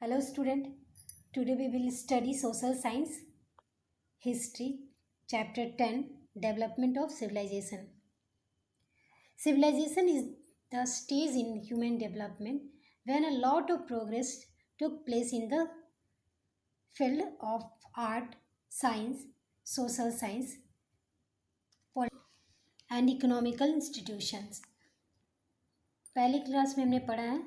Hello student, today we will study social science, history, chapter 10, development of civilization. Civilization is the stage in human development when a lot of progress took place in the field of art, science, social science, and economical institutions. पहली class में हमने पढ़ा है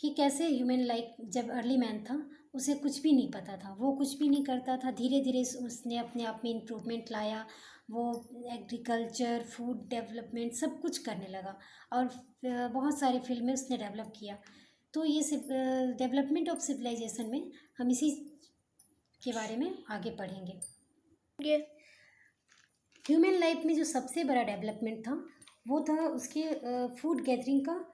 कि कैसे human life जब early man था उसे कुछ भी नहीं पता था, वो कुछ भी नहीं करता था। धीरे धीरे उसने अपने आप में इम्प्रूवमेंट लाया, वो एग्रीकल्चर, फूड डेवलपमेंट सब कुछ करने लगा और बहुत सारे फील्ड में उसने डेवलप किया। तो ये डेवलपमेंट ऑफ सिविलाइजेशन में हम इसी के बारे में आगे पढ़ेंगे। ह्यूमन लाइफ में जो सबसे बड़ा डेवलपमेंट था वो था उसके फूड गैदरिंग का,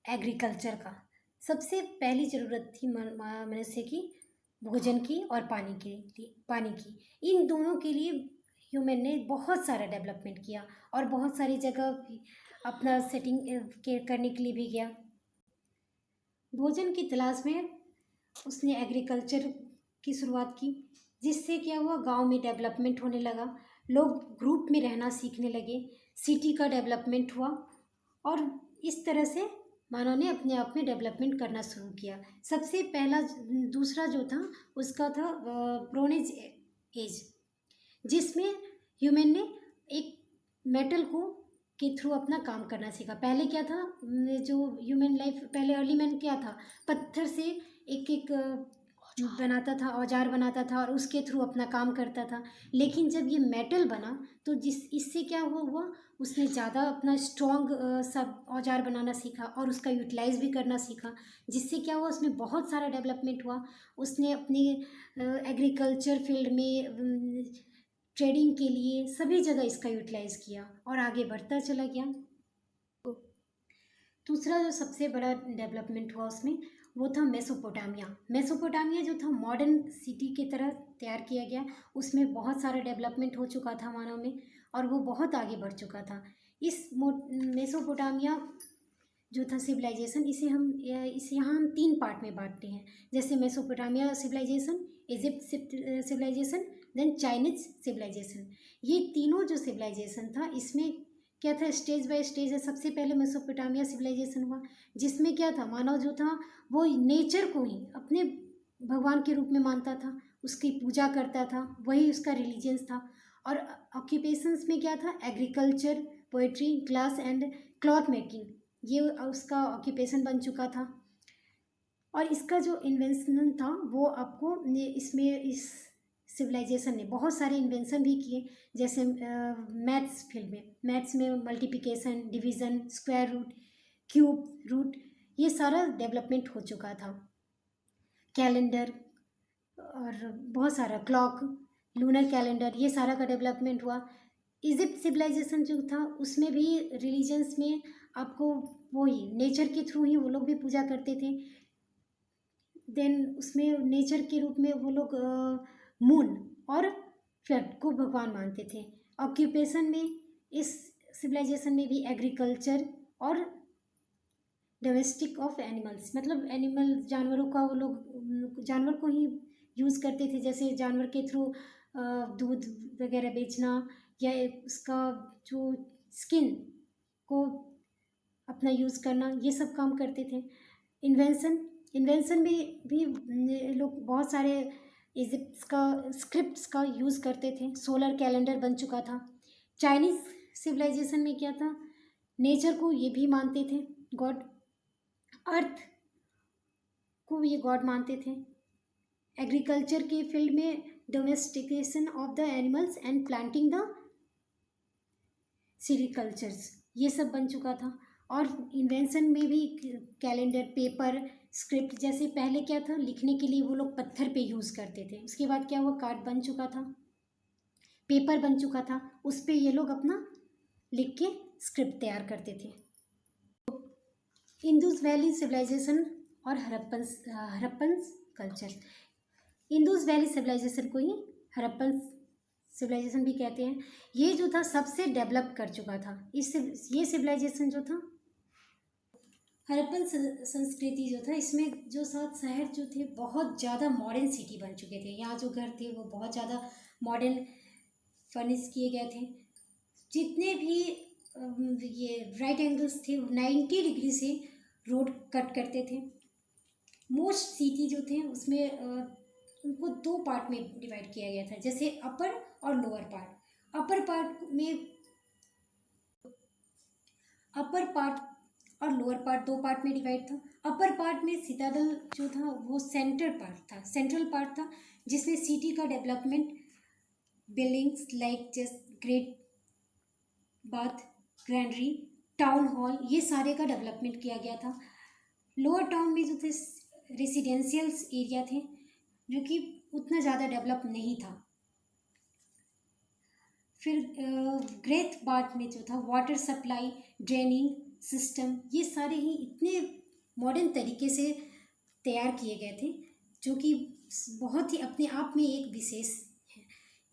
एग्रीकल्चर का। सबसे पहली ज़रूरत थी मनुष्य की भोजन की और पानी की। इन दोनों के लिए ह्यूमन ने बहुत सारा डेवलपमेंट किया और बहुत सारी जगह अपना सेटिंग करने के लिए भी गया। भोजन की तलाश में उसने एग्रीकल्चर की शुरुआत की, जिससे क्या हुआ, गांव में डेवलपमेंट होने लगा, लोग ग्रुप में रहना सीखने लगे, सिटी का डेवलपमेंट हुआ और इस तरह से मानव ने अपने आप में डेवलपमेंट करना शुरू किया। सबसे पहला दूसरा जो था उसका था ब्रोंज एज, जिसमें ह्यूमन ने एक मेटल को के थ्रू अपना काम करना सीखा। पहले क्या था, जो ह्यूमन लाइफ पहले अर्ली मैन क्या था, पत्थर से एक एक बनाता था, औजार बनाता था और उसके थ्रू अपना काम करता था। लेकिन जब ये मेटल बना तो इससे क्या हुआ, उसने ज़्यादा अपना स्ट्रॉन्ग सब औजार बनाना सीखा और उसका यूटिलाइज भी करना सीखा, जिससे क्या हुआ, उसमें बहुत सारा डेवलपमेंट हुआ। उसने अपनी एग्रीकल्चर फील्ड में ट्रेडिंग के लिए सभी जगह इसका यूटिलाइज किया और आगे बढ़ता चला गया। दूसरा जो सबसे बड़ा डेवलपमेंट हुआ उसमें वो था मेसोपोटामिया जो था मॉडर्न सिटी की तरह तैयार किया गया। उसमें बहुत सारा डेवलपमेंट हो चुका था मानव में और वो बहुत आगे बढ़ चुका था। इस मेसोपोटामिया जो था सिविलाइजेशन, इसे यहाँ हम 3 पार्ट में बांटते हैं। जैसे Mesopotamia civilisation, Egypt civilisation, then Chinese civilisation. ये तीनों जो सिविलाइजेशन था इसमें क्या था, स्टेज बाय स्टेज है। सबसे पहले मेसोपोटामिया सिविलाइजेशन हुआ, जिसमें क्या था, मानव जो था वो नेचर को ही अपने भगवान के रूप में मानता था, उसकी पूजा करता था, वही उसका रिलीजियंस था। और ऑक्यूपेशंस में क्या था, agriculture, poetry, glass and cloth making, ये उसका ऑक्यूपेशन बन चुका था। और इसका जो इन्वेंशन था वो आपको इसमें इस सिविलाइजेशन ने बहुत सारे इन्वेंशन भी किए। जैसे मैथ्स फील्ड में, मैथ्स में multiplication, division, square root, cube root, ये सारा डेवलपमेंट हो चुका था। कैलेंडर और बहुत सारा क्लॉक, लूनर कैलेंडर, ये सारा का डेवलपमेंट हुआ। इजिप्ट सिविलाइजेशन जो था उसमें भी रिलीजन्स में आपको वही नेचर के थ्रू ही वो लोग भी पूजा करते थे। देन उसमें नेचर के रूप में वो लोग मून और फ्लड को भगवान मानते थे। ऑक्यूपेशन में इस सिविलाइजेशन में भी एग्रीकल्चर और डोमेस्टिक ऑफ एनिमल्स, मतलब एनिमल जानवरों का, वो लोग जानवर को ही यूज़ करते थे। जैसे जानवर के थ्रू दूध वगैरह बेचना या उसका जो स्किन को अपना यूज़ करना, ये सब काम करते थे। इन्वेंशन में भी लोग बहुत सारे इजिप्ट का स्क्रिप्ट्स का यूज़ करते थे। सोलर कैलेंडर बन चुका था। चाइनीज़ सिविलाइजेशन में क्या था, नेचर को ये भी मानते थे गॉड, अर्थ को ये गॉड मानते थे। एग्रीकल्चर के फील्ड में domestication of the animals and planting the sericultures, ये सब बन चुका था। और इन्वेंशन में भी कैलेंडर, पेपर, स्क्रिप्ट, जैसे पहले क्या था, लिखने के लिए वो लोग पत्थर पे यूज़ करते थे। उसके बाद क्या हुआ, कार्ड बन चुका था, पेपर बन चुका था, उस पर ये लोग अपना लिख के स्क्रिप्ट तैयार करते थे। इंदुस वैली सिविलाइजेशन और Harappan culture. Indus valley civilisation को ही हड़प्पन सिविलाइजेशन भी कहते हैं। ये जो था सबसे डेवलप कर चुका था। ये सिविलाइजेशन जो था हड़प्पन संस्कृति जो था, इसमें जो 7 शहर जो थे बहुत ज़्यादा मॉडर्न सिटी बन चुके थे। यहाँ जो घर थे वो बहुत ज़्यादा मॉडर्न फर्निश किए गए थे। जितने भी ये राइट एंगल्स थे 90 डिग्री से रोड कट करते थे। मोस्ट सिटी जो थे उसमें उनको 2 पार्ट में डिवाइड किया गया था, जैसे अपर और लोअर पार्ट। अपर पार्ट और लोअर पार्ट 2 पार्ट में डिवाइड था। अपर पार्ट में सिटाडल जो था वो सेंट्रल पार्ट था, जिसमें सिटी का development, buildings like just great bath, granary, town hall, ये सारे का डेवलपमेंट किया गया था। लोअर टाउन में जो थे रेसिडेंशियल्स एरिया थे, जो कि उतना ज़्यादा डेवलप नहीं था। फिर ग्रेट बाथ में जो था वाटर सप्लाई, ड्रेनिंग सिस्टम, ये सारे ही इतने मॉडर्न तरीके से तैयार किए गए थे, जो कि बहुत ही अपने आप में एक विशेष है।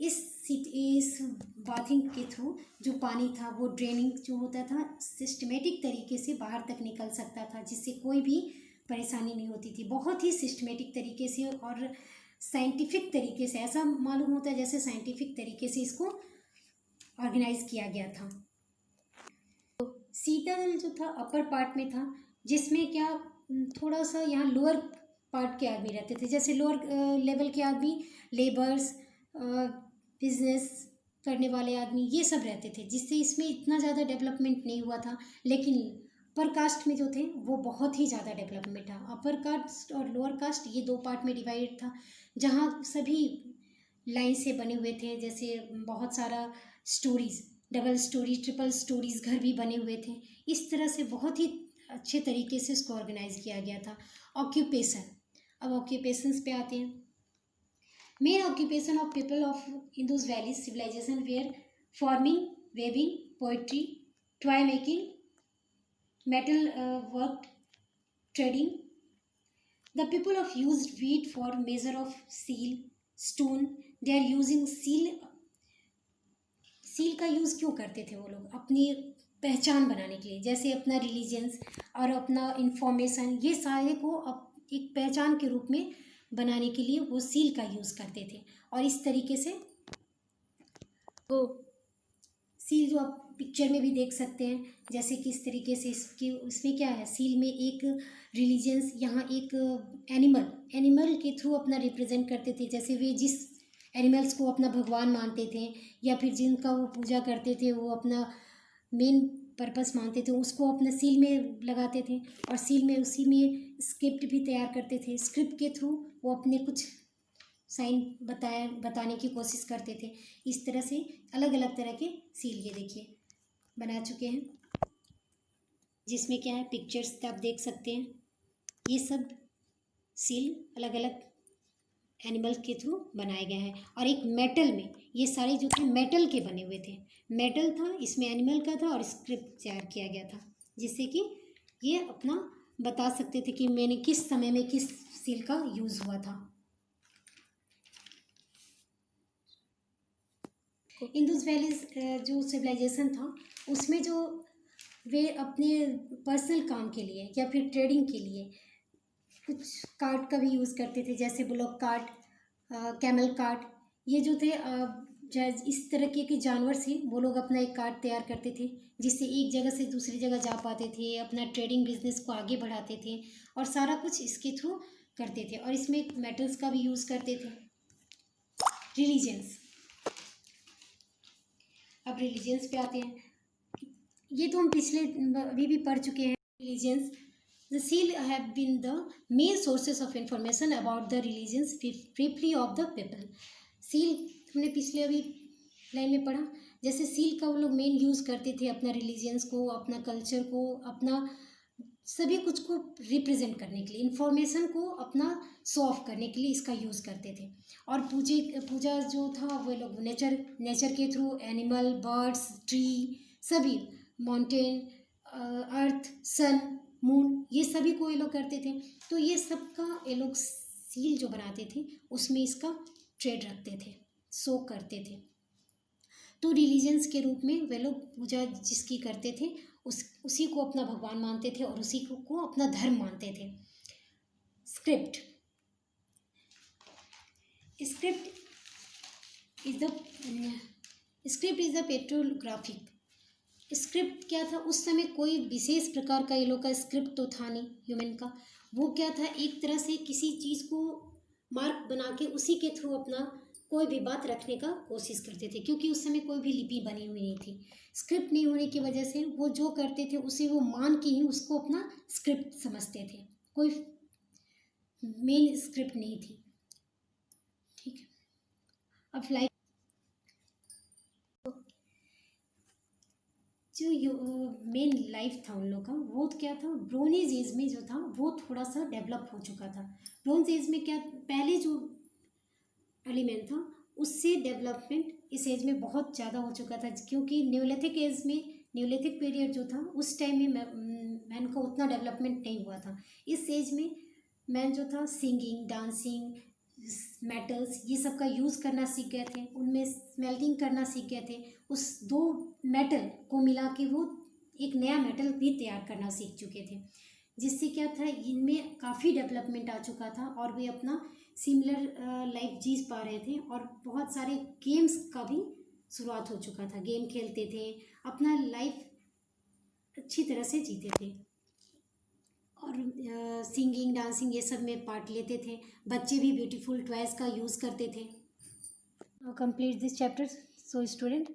इस बाथिंग के थ्रू जो पानी था वो ड्रेनिंग जो होता था सिस्टमेटिक तरीके से बाहर तक निकल सकता था, जिससे कोई भी परेशानी नहीं होती थी। बहुत ही सिस्टमेटिक तरीके से और साइंटिफिक तरीके से, ऐसा मालूम होता है जैसे साइंटिफिक तरीके से इसको ऑर्गेनाइज किया गया था। सीतादल जो था अपर पार्ट में था, जिसमें क्या थोड़ा सा यहाँ लोअर पार्ट के आदमी रहते थे, जैसे लोअर लेवल के आदमी, लेबर्स, बिजनेस करने वाले आदमी, ये सब रहते थे, जिससे इसमें इतना ज़्यादा डेवलपमेंट नहीं हुआ था। लेकिन अपर कास्ट में जो थे वो बहुत ही ज़्यादा डेवलपमेंट था। अपर कास्ट और लोअर कास्ट ये 2 पार्ट में डिवाइडेड था, जहाँ सभी लाइन से बने हुए थे, जैसे बहुत सारा stories, double storey, triple stories घर भी बने हुए थे। इस तरह से बहुत ही अच्छे तरीके से इसको ऑर्गेनाइज किया गया था। ऑक्यूपेशन, अब ऑक्यूपेशंस पे आते हैं। Main occupation of people of Indus valley civilisation were farming, weaving, poetry, toy making, metal work, trading. The people of used wheat for measure of seal, stone. They are using seal. Seal का use क्यों करते थे वो लोग? अपनी पहचान बनाने के लिए, जैसे अपना रिलीजियंस और अपना इंफॉर्मेशन, ये सारे को एक पहचान के रूप में बनाने के लिए वो सील का यूज़ करते थे। और इस तरीके से वो सील जो आप पिक्चर में भी देख सकते हैं, जैसे किस तरीके से इसमें क्या है, सील में एक रिलीजियंस, यहाँ एक एनिमल के थ्रू अपना रिप्रेजेंट करते थे। जैसे वे जिस एनिमल्स को अपना भगवान मानते थे या फिर जिनका वो पूजा करते थे, वो अपना मेन पर्पस मानते थे, उसको अपने सील में लगाते थे। और सील में उसी में स्क्रिप्ट भी तैयार करते थे। स्क्रिप्ट के थ्रू वो अपने कुछ साइन बताने की कोशिश करते थे। इस तरह से अलग अलग तरह के सील ये देखिए बना चुके हैं, जिसमें क्या है पिक्चर्स आप देख सकते हैं। ये सब सील अलग अलग एनिमल के थ्रू बनाए गए हैं। और एक मेटल में, ये सारे जो थे मेटल के बने हुए थे, मेटल था, इसमें एनिमल का था और स्क्रिप्ट तैयार किया गया था, जिससे कि ये अपना बता सकते थे कि मैंने किस समय में किस सील का यूज़ हुआ था। इंडस वैलीज जो सिविलाइजेशन था, उसमें जो वे अपने पर्सनल काम के लिए या फिर ट्रेडिंग के लिए कुछ कार्ट का भी यूज़ करते थे, जैसे बुलॉक कार्ट, कैमल कार्ट। ये जो थे इस तरह के जानवर से वो लोग अपना एक कार्ट तैयार करते थे, जिससे एक जगह से दूसरी जगह जा पाते थे, अपना ट्रेडिंग बिजनेस को आगे बढ़ाते थे और सारा कुछ इसके थ्रू करते थे। और इसमें मेटल्स का भी यूज़ करते थे। रिलीजियंस, अब रिलीजियंस पे आते हैं। ये तो हम पिछले अभी भी पढ़ चुके हैं। Religions, the seal have been the main sources of information about the religions briefly of the people. Seal हमने पिछले अभी लाइन में पढ़ा, जैसे सील का वो लोग मेन यूज़ करते थे अपना रिलीजियंस को, अपना कल्चर को, अपना सभी कुछ को रिप्रेजेंट करने के लिए, इन्फॉर्मेशन को अपना शो ऑफ करने के लिए इसका यूज़ करते थे। और पूजा जो था वो लोग नेचर के थ्रू एनिमल, बर्ड्स, ट्री, सभी माउंटेन, अर्थ, सन, मून, ये सभी को ये लोग करते थे। तो ये सब का ये लोग सील जो बनाते थे उसमें इसका ट्रेड रखते थे, शो करते थे। तो रिलीजन्स के रूप में वे लोग पूजा जिसकी करते थे उसी को अपना भगवान मानते थे और उसी को अपना धर्म मानते थे। Script script is the petrographic. Script क्या था उस समय, कोई विशेष प्रकार का ये लोग का स्क्रिप्ट तो था नहीं ह्यूमन का। वो क्या था, एक तरह से किसी चीज़ को मार्क बना के उसी के थ्रू अपना कोई भी बात रखने का कोशिश करते थे, क्योंकि उस समय कोई भी लिपि बनी हुई नहीं थी। स्क्रिप्ट नहीं होने की वजह से वो जो करते थे उसे वो मान के ही उसको अपना स्क्रिप्ट समझते थे, कोई मेन स्क्रिप्ट नहीं थी। ठीक है, अब लाइफ जो मेन लाइफ था उन लोग का, वो क्या था, ब्रोंज एज में जो था वो थोड़ा सा डेवलप हो चुका था। ब्रोंज एज में क्या, पहले जो एलिमेंट था उससे डेवलपमेंट इस एज में बहुत ज़्यादा हो चुका था, क्योंकि न्यूलिथिक एज में, न्यूलिथिक पीरियड जो था उस टाइम में मैन का उतना डेवलपमेंट नहीं हुआ था। इस एज में मैन जो था सिंगिंग, डांसिंग, मेटल्स ये सब का यूज़ करना सीख गए थे, उनमें स्मेल्टिंग करना सीख गए थे। उस दो मेटल को मिला के वो एक नया मेटल भी तैयार करना सीख चुके थे, जिससे क्या था, इनमें काफ़ी डेवलपमेंट आ चुका था और वे अपना सिमिलर लाइफ जी पा रहे थे। और बहुत सारे गेम्स का भी शुरुआत हो चुका था, गेम खेलते थे, अपना लाइफ अच्छी तरह से जीते थे और सिंगिंग, डांसिंग ये सब में पार्ट लेते थे। बच्चे भी ब्यूटीफुल टॉयज़ का यूज़ करते थे। Complete this chapter. So student,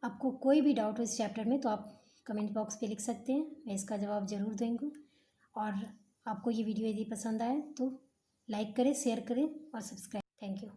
आपको कोई भी डाउट हो इस चैप्टर में तो आप कमेंट बॉक्स पे लिख सकते हैं, मैं इसका जवाब ज़रूर दूँगी। और आपको ये वीडियो यदि पसंद आए तो लाइक करें, शेयर करें और सब्सक्राइब। Thank you.